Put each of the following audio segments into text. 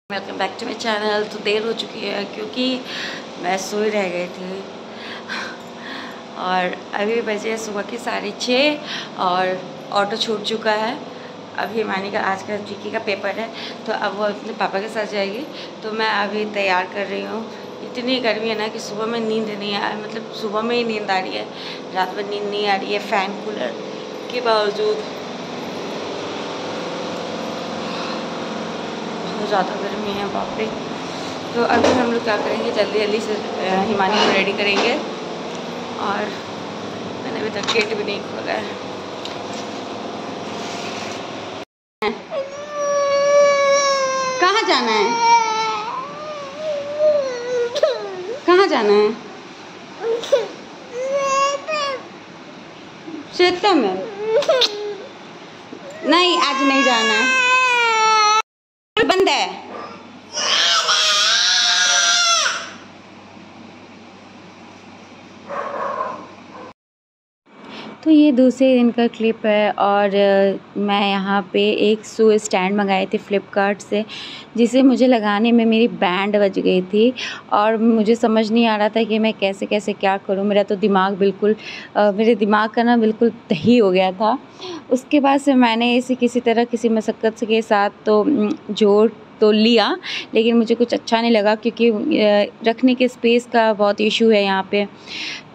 Welcome back to my channel. तो देर हो चुकी है क्योंकि मैं सोई रह गई थी और अभी बजे सुबह के 6:30 और ऑटो छूट चुका है। अभी हिमानी का आज का जीके का पेपर है तो अब वो अपने पापा के साथ जाएगी। तो मैं अभी तैयार कर रही हूँ। इतनी गर्मी है ना कि सुबह में नींद नहीं आ रही, मतलब सुबह में ही नींद आ रही है, रात में नींद नहीं आ रही है फ़ैन कूलर के बावजूद। बहुत ज़्यादा गर्मी है, बाप रे। तो अभी हम लोग क्या करेंगे, जल्दी जल्दी से हिमानी को रेडी करेंगे। और मैंने अभी तक गेट भी नहीं खोला है। कहाँ जाना है? कहाँ जाना है? श्वेता में नहीं, आज नहीं जाना है, बंद है। तो ये दूसरे दिन का क्लिप है और मैं यहाँ पे एक शू स्टैंड मंगाए थे फ्लिपकार्ट से, जिसे मुझे लगाने में मेरी बैंड बज गई थी और मुझे समझ नहीं आ रहा था कि मैं कैसे कैसे क्या करूँ। मेरा तो दिमाग बिल्कुल मेरे दिमाग का ना बिल्कुल तही हो गया था। उसके बाद से मैंने इसे किसी तरह किसी मशक्क़त के साथ तो जोड़ तो लिया, लेकिन मुझे कुछ अच्छा नहीं लगा क्योंकि रखने के स्पेस का बहुत इशू है यहाँ पे।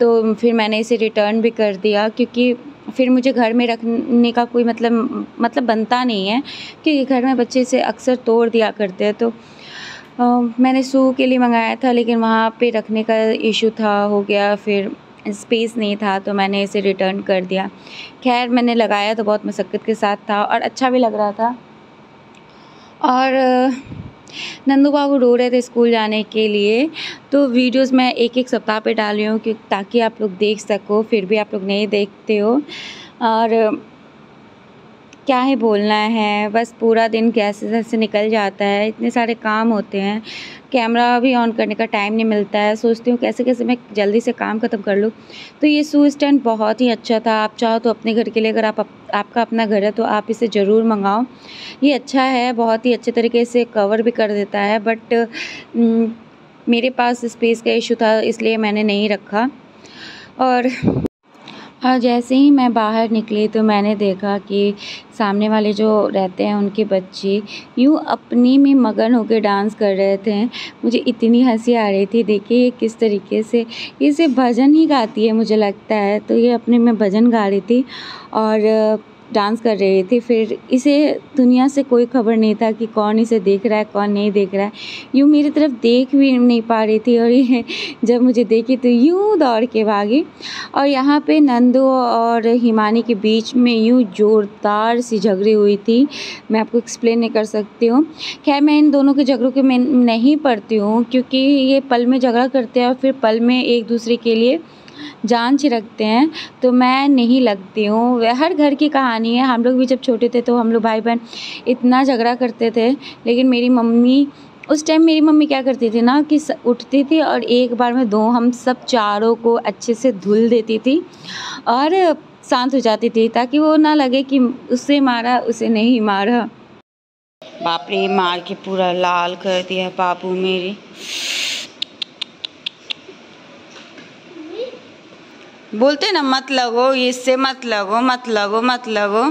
तो फिर मैंने इसे रिटर्न भी कर दिया क्योंकि फिर मुझे घर में रखने का कोई मतलब बनता नहीं है, क्योंकि घर में बच्चे इसे अक्सर तोड़ दिया करते हैं। तो मैंने शू के लिए मंगाया था, लेकिन वहाँ पे रखने का इशू था, हो गया, फिर स्पेस नहीं था, तो मैंने इसे रिटर्न कर दिया। खैर मैंने लगाया तो बहुत मशक्क़त के साथ था और अच्छा भी लग रहा था। और नंदू बाबू रो रहे थे स्कूल जाने के लिए, तो वीडियोस मैं एक सप्ताह पे डाल रही हूँ ताकि आप लोग देख सको। फिर भी आप लोग नहीं देखते हो और क्या ही बोलना है, बस पूरा दिन कैसे कैसे निकल जाता है, इतने सारे काम होते हैं, कैमरा भी ऑन करने का टाइम नहीं मिलता है। सोचती हूँ कैसे कैसे मैं जल्दी से काम ख़त्म कर लूँ। तो ये शू स्टैंड बहुत ही अच्छा था। आप चाहो तो अपने घर के लिए, अगर आपका अपना घर है तो आप इसे ज़रूर मंगाओ। ये अच्छा है, बहुत ही अच्छे तरीके से कवर भी कर देता है, बट मेरे पास स्पेस का इशू था इसलिए मैंने नहीं रखा। और जैसे ही मैं बाहर निकली तो मैंने देखा कि सामने वाले जो रहते हैं उनके बच्चे यूँ अपनी में मगन होकर डांस कर रहे थे। मुझे इतनी हंसी आ रही थी। देखिए ये किस तरीके से इसे भजन ही गाती है मुझे लगता है, तो ये अपने में भजन गा रही थी और डांस कर रही थी। फिर इसे दुनिया से कोई खबर नहीं था कि कौन इसे देख रहा है कौन नहीं देख रहा है। यूँ मेरी तरफ देख भी नहीं पा रही थी और ये जब मुझे देखी तो यूँ दौड़ के भागी। और यहाँ पे नंदू और हिमानी के बीच में यूँ ज़ोरदार सी झगड़ी हुई थी, मैं आपको एक्सप्लेन नहीं कर सकती हूँ। खैर मैं इन दोनों के झगड़ों के मैं नहीं पड़ती हूँ क्योंकि ये पल में झगड़ा करते हैं और फिर पल में एक दूसरे के लिए जान छिड़कते हैं, तो मैं नहीं लगती हूँ। वह हर घर की कहानी है। हम लोग भी जब छोटे थे तो हम लोग भाई बहन इतना झगड़ा करते थे, लेकिन मेरी मम्मी उस टाइम मेरी मम्मी क्या करती थी ना कि उठती थी और एक बार में हम सब चारों को अच्छे से धुल देती थी और शांत हो जाती थी, ताकि वो ना लगे कि उसे मारा उसे नहीं मारा। बाप रे, मार के पूरा लाल कर दिया बाबू मेरी। बोलते ना मत लगो, इससे मत लगो मत लगो मत लगो।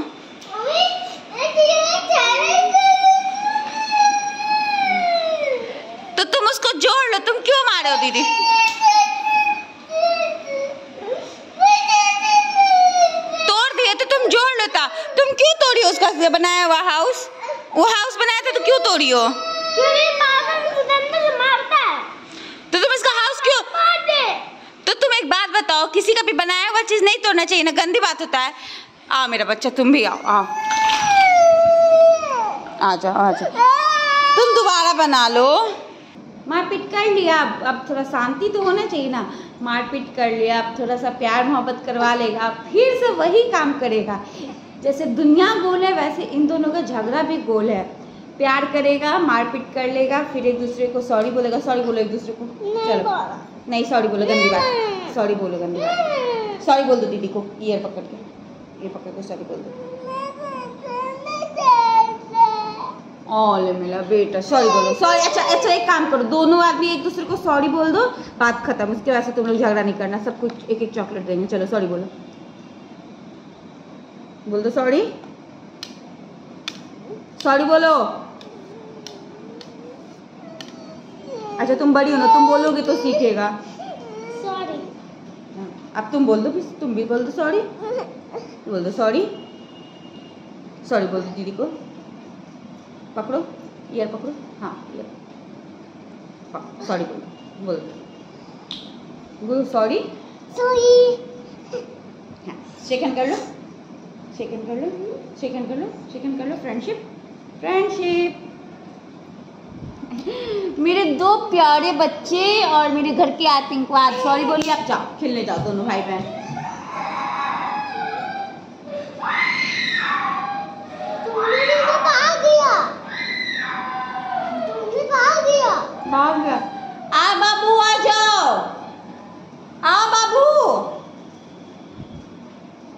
तो तुम उसको जोड़ लो, तुम क्यों मारे हो दीदी? तोड़ दिए तो तुम जोड़ लेता, तुम क्यों तोड़ी हो उसका बनाया हुआ हाउस? वो हाउस बनाया था तो क्यों तोड़ी हो? तो तुम इसका हाउस क्यों? तो तुम एक बात बताओ, किसी का भी बनाया हुआ चीज नहीं तोड़ना चाहिए ना, गंदी बात होता है। आओ मेरा बच्चा, तुम भी आओ, आओ आ जाओ आ जाओ, तुम दोबारा बना लो। मारपीट कर लिया, अब थोड़ा शांति तो होना चाहिए ना। मारपीट कर लिया, अब थोड़ा सा प्यार मोहब्बत करवा लेगा, फिर से वही काम करेगा। जैसे दुनिया गोल है वैसे इन दोनों का झगड़ा भी गोल है। प्यार करेगा, मारपीट कर लेगा, फिर एक दूसरे को सॉरी बोलेगा। सॉरी बोलो एक दूसरे को, चलो नहीं सॉरी बोलो, गंदी बात, सॉरी बोलो गंदी बात। सॉरी बोल दो दीदी को, ईयर पकड़ के सॉरी बोल दो। ओले मेरा बेटा सॉरी बोलो, सॉरी। अच्छा एक काम करो, दोनों आदमी एक दूसरे को सॉरी बोल दो, बात खत्म। उसके बाद से तुम लोग झगड़ा नहीं करना, सब कुछ एक एक चॉकलेट देंगे। चलो सॉरी बोलो, बोल दो सॉरी, सॉरी बोलो। अच्छा तुम बड़ी हो ना, तुम बोलोगे तो सीखेगा। सॉरी। अब तुम बोल दो, तुम भी बोल दो सॉरी, बोल दो सॉरी, सॉरी बोल दो दीदी को। पकड़ो, ईयर पकड़ो, हाँ ईयर, सॉरी बोल दो सॉरी, सॉरी। हाँ शेकन कर लो, शेकन कर लो, शेकन कर लो, शेकन कर लो। Friendship, friendship. मेरे दो प्यारे बच्चे और मेरे घर के आतंकवाद। सॉरी बोलिए, आप जाओ खेलने जाओ दोनों भाई बहन। भाग गया। आ बाबू आ जाओ, आओ बाबू।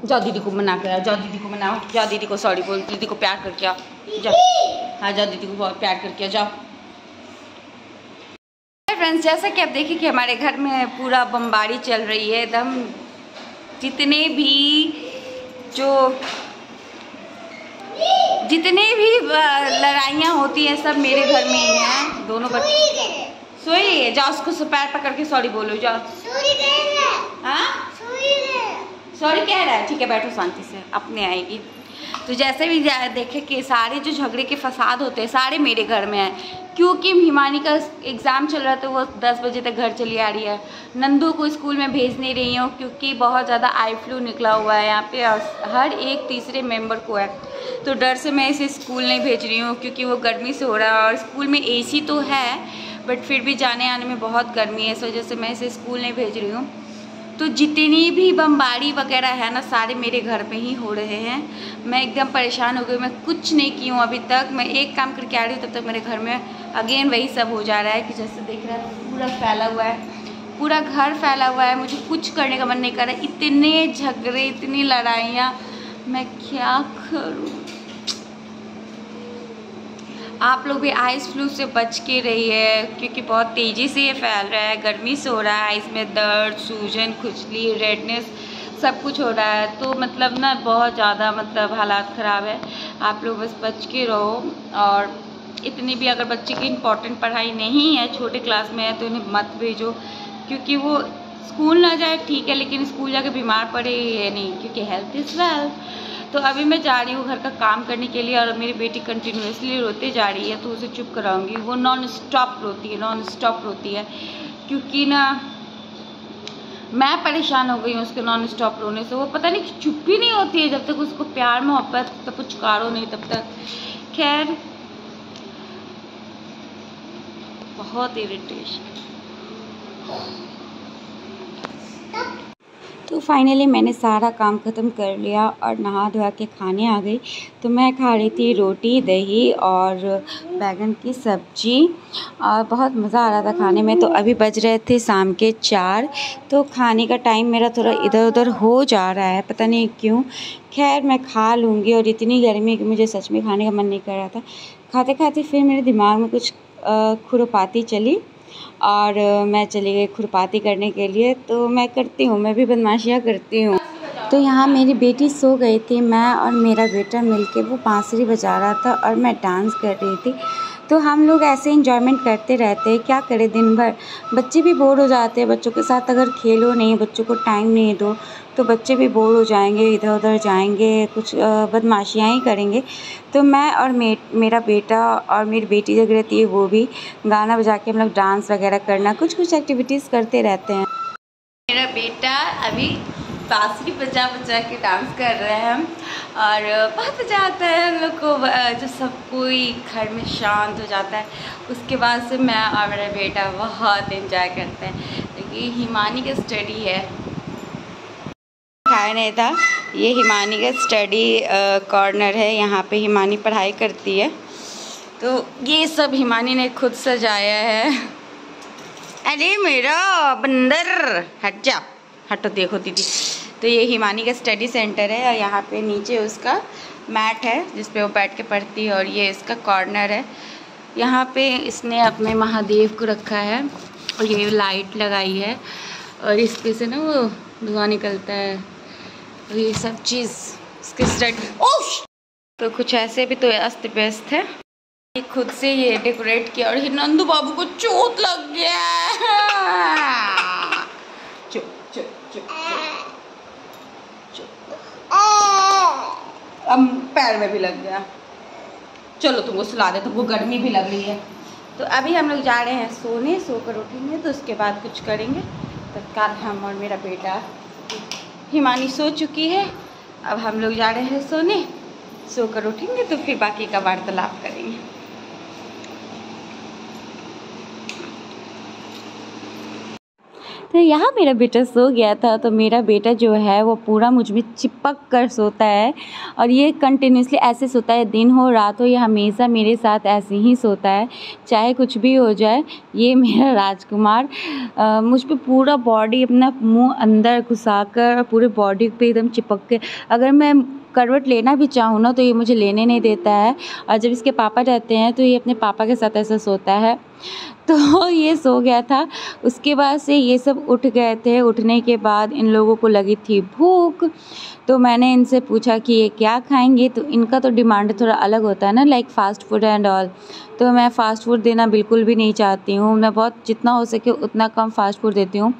जाओ दीदी को मना के आओ, जाओ दीदी को मनाओ, जाओ दीदी को सॉरी बोल, दीदी को प्यार करके आओ, जाओ। हाँ जाओ दीदी को बहुत प्यार करके आओ, जाओ। फ्रेंड्स जैसा कि आप देखिए कि हमारे घर में पूरा बमबारी चल रही है एकदम। जितने भी लड़ाइयाँ होती हैं सब मेरे घर में ही हैं। दोनों बच्चे सोई, जाओ उसको पैर पकड़ के सॉरी बोलो, जाओ। हाँ सॉरी कह रहा है, ठीक है बैठो शांति से, अपने आएगी। तो जैसे भी देखे कि सारे जो झगड़े के फसाद होते हैं सारे मेरे घर में हैं। क्योंकि हिमानी का एग्ज़ाम चल रहा था, वो 10 बजे तक घर चली आ रही है। नंदू को स्कूल में भेज नहीं रही हूँ क्योंकि बहुत ज़्यादा आई फ्लू निकला हुआ है यहाँ पे, हर एक तीसरे मेंबर को है। तो डर से मैं इसे स्कूल नहीं भेज रही हूँ क्योंकि वो गर्मी से हो रहा है, और स्कूल में AC तो है बट फिर भी जाने आने में बहुत गर्मी है, इस वजह से मैं इसे स्कूल नहीं भेज रही हूँ। तो जितनी भी बमबारी वगैरह है ना सारे मेरे घर पे ही हो रहे हैं। मैं एकदम परेशान हो गई, मैं कुछ नहीं की हूँ अभी तक। मैं एक काम करके आ रही हूँ तब तक मेरे घर में अगेन वही सब हो जा रहा है कि जैसे देख रहा है पूरा फैला हुआ है, पूरा घर फैला हुआ है। मुझे कुछ करने का मन नहीं कर रहा है, इतने झगड़े, इतनी लड़ाइयाँ, मैं क्या करूँ। आप लोग भी आइस फ्लू से बच के रहिए क्योंकि बहुत तेज़ी से ये फैल रहा है। गर्मी से हो रहा है, आइस में दर्द, सूजन, खुजली, रेडनेस सब कुछ हो रहा है। तो मतलब ना बहुत ज़्यादा मतलब हालात ख़राब है। आप लोग बस बच के रहो। और इतनी भी अगर बच्चे की इम्पोर्टेंट पढ़ाई नहीं है, छोटे क्लास में है, तो इन्हें मत भेजो क्योंकि वो स्कूल ना जाए ठीक है, लेकिन स्कूल जाके बीमार पड़े ये नहीं, क्योंकि हेल्थ इज़ वेल्थ। तो अभी मैं जा रही हूँ घर का काम करने के लिए, और मेरी बेटी कंटिन्यूसली रोते जा रही है तो उसे चुप कराऊंगी। वो नॉन स्टॉप रोती है, नॉन स्टॉप रोती है, क्योंकि ना मैं परेशान हो गई हूँ उसके नॉन स्टॉप रोने से। वो पता नहीं चुप ही नहीं होती है जब तक उसको प्यार मोहब्बत तब पुचकारो नहीं तब तक। खैर बहुत इरिटेशन। तो फाइनली मैंने सारा काम ख़त्म कर लिया और नहा धोआ के खाने आ गई। तो मैं खा रही थी रोटी, दही और बैगन की सब्ज़ी, और बहुत मज़ा आ रहा था खाने में। तो अभी बज रहे थे शाम के 4। तो खाने का टाइम मेरा थोड़ा इधर उधर हो जा रहा है, पता नहीं क्यों। खैर मैं खा लूँगी, और इतनी गर्मी कि मुझे सच में खाने का मन नहीं कर रहा था। खाते खाते फिर मेरे दिमाग में कुछ खुरापाती चली, और मैं चली गई खुरपाती करने के लिए। तो मैं करती हूँ, मैं भी बदमाशियाँ करती हूँ। तो यहाँ मेरी बेटी सो गई थी, मैं और मेरा बेटा मिलके वो बांसुरी बजा रहा था और मैं डांस कर रही थी। तो हम लोग ऐसे एंजॉयमेंट करते रहते हैं, क्या करें दिन भर। बच्चे भी बोर हो जाते हैं, बच्चों के साथ अगर खेलो नहीं, बच्चों को टाइम नहीं दो तो बच्चे भी बोर हो जाएंगे, इधर उधर जाएंगे, कुछ बदमाशियाँ ही करेंगे। तो मैं और मेरा बेटा और मेरी बेटी जब रहती है वो भी गाना बजा के हम लोग डांस वगैरह करना, कुछ एक्टिविटीज़ करते रहते हैं। मेरा बेटा अभी बांसुरी बजा बजा के डांस कर रहे हैं, और बहुत मज़ा आता है हम लोग को। जब सब कोई घर में शांत हो जाता है उसके बाद से मैं और मेरा बेटा बहुत एंजॉय करते हैं। देखिए हिमानी का स्टडी है, खाया नहीं था। ये हिमानी का स्टडी कॉर्नर है, यहाँ पे हिमानी पढ़ाई करती है। तो ये सब हिमानी ने खुद सजाया है। अरे मेरा बंदर हट जा, हटो, देखो दीदी। तो ये हिमानी का स्टडी सेंटर है, और यहाँ पे नीचे उसका मैट है जिस पे वो बैठ के पढ़ती है और ये इसका कॉर्नर है। यहाँ पे इसने अपने महादेव को रखा है और ये लाइट लगाई है और इस पे से ना वो धुआं निकलता है और ये सब चीज़ इसके स्टडी। तो कुछ ऐसे भी तो अस्त व्यस्त है। खुद से ये डेकोरेट किया और नंदू बाबू को चोट लग गया। चुप चुप चुप चुप। अब पैर में भी लग गया। चलो तुमको सुला दे, तुमको गर्मी भी लग रही है। तो अभी हम लोग जा रहे हैं सोने, सोकर उठेंगे तो उसके बाद कुछ करेंगे। तत्काल हम और मेरा बेटा हिमानी सो चुकी है। अब हम लोग जा रहे हैं सोने, सोकर उठेंगे तो फिर बाकी का वार्तालाप करेंगे। तो यहाँ मेरा बेटा सो गया था। तो मेरा बेटा जो है वो पूरा मुझ में चिपक कर सोता है और ये कंटिन्यूसली ऐसे सोता है, दिन हो रात हो, ये हमेशा मेरे साथ ऐसे ही सोता है, चाहे कुछ भी हो जाए। ये मेरा राजकुमार मुझ पे पूरा बॉडी, अपना मुंह अंदर घुसाकर पूरे बॉडी पे एकदम चिपक के, अगर मैं करवट लेना भी चाहूँ ना तो ये मुझे लेने नहीं देता है। और जब इसके पापा रहते हैं तो ये अपने पापा के साथ ऐसा सोता है। तो ये सो गया था। उसके बाद से ये सब उठ गए थे। उठने के बाद इन लोगों को लगी थी भूख, तो मैंने इनसे पूछा कि ये क्या खाएंगे। तो इनका तो डिमांड थोड़ा अलग होता है ना, like fast food and all. तो मैं फ़ास्ट फूड देना बिल्कुल भी नहीं चाहती हूँ। मैं बहुत जितना हो सके उतना कम फ़ास्ट फूड देती हूँ।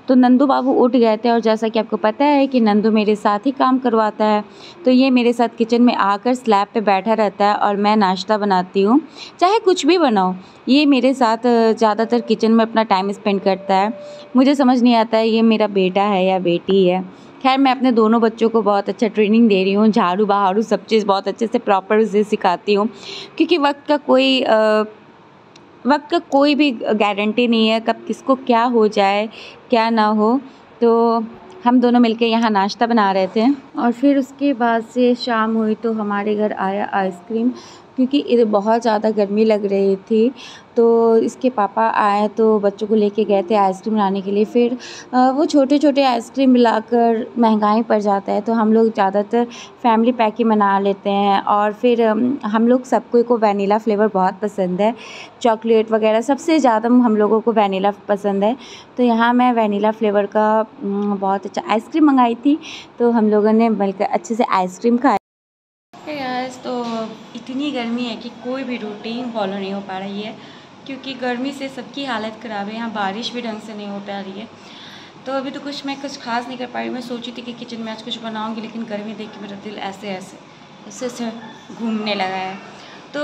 तो नंदू बाबू उठ गए थे और जैसा कि आपको पता है कि नंदू मेरे साथ ही काम करवाता है, तो ये मेरे साथ किचन में आकर स्लैब पे बैठा रहता है और मैं नाश्ता बनाती हूँ, चाहे कुछ भी बनाओ। ये मेरे साथ ज़्यादातर किचन में अपना टाइम स्पेंड करता है। मुझे समझ नहीं आता है ये मेरा बेटा है या बेटी है। खैर मैं अपने दोनों बच्चों को बहुत अच्छा ट्रेनिंग दे रही हूँ, झाड़ू बहारू सब चीज़ बहुत अच्छे से प्रॉपर से सिखाती हूँ, क्योंकि वक्त का कोई भी गारंटी नहीं है कब किसको क्या हो जाए क्या ना हो। तो हम दोनों मिलके यहाँ नाश्ता बना रहे थे और फिर उसके बाद से शाम हुई तो हमारे घर आया आइसक्रीम, क्योंकि इधर बहुत ज़्यादा गर्मी लग रही थी। तो इसके पापा आए तो बच्चों को लेके गए थे आइसक्रीम लाने के लिए। फिर वो छोटे छोटे आइसक्रीम मिलाकर महंगाई पड़ जाता है, तो हम लोग ज़्यादातर फैमिली पैक ही बना लेते हैं। और फिर हम लोग सबको को वैनिला फ्लेवर बहुत पसंद है, चॉकलेट वगैरह सबसे ज़्यादा हम लोगों को वैनिला पसंद है। तो यहाँ मैं वैनिला फ्लेवर का बहुत अच्छा आइसक्रीम मंगाई थी, तो हम लोगों ने मिलकर अच्छे से आइसक्रीम खाई। तो इतनी गर्मी है कि कोई भी रूटीन फॉलो नहीं हो पा रही है, क्योंकि गर्मी से सबकी हालत ख़राब है। यहाँ बारिश भी ढंग से नहीं हो पा रही है। तो अभी तो मैं कुछ खास नहीं कर पा रही। मैं सोची थी कि किचन में आज कुछ बनाऊंगी, लेकिन गर्मी देख के मेरा दिल ऐसे घूमने लगा है। तो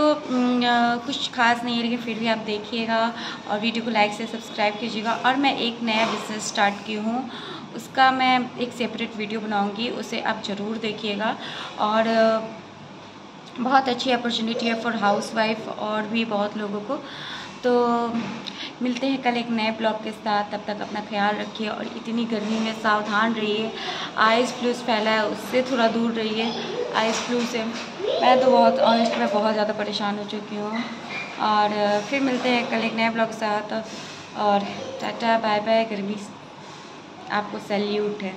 कुछ खास नहीं है, लेकिन फिर भी आप देखिएगा और वीडियो को लाइक से सब्सक्राइब कीजिएगा। और मैं एक नया बिज़नेस स्टार्ट की हूँ, उसका मैं एक सेपरेट वीडियो बनाऊँगी, उसे आप ज़रूर देखिएगा। और बहुत अच्छी अपॉर्चुनिटी है फॉर हाउसवाइफ और भी बहुत लोगों को। तो मिलते हैं कल एक नए ब्लॉग के साथ। तब तक अपना ख्याल रखिए और इतनी गर्मी में सावधान रहिए। आइस फ्लूस फैला है, उससे थोड़ा दूर रहिए आइस फ्लू से। मैं तो बहुत ऑनेस्ट में बहुत ज़्यादा परेशान हो चुकी हूँ। और फिर मिलते हैं कल एक नए ब्लॉग के साथ। और टाटा बाय बाय। गर्मी आपको सैल्यूट है।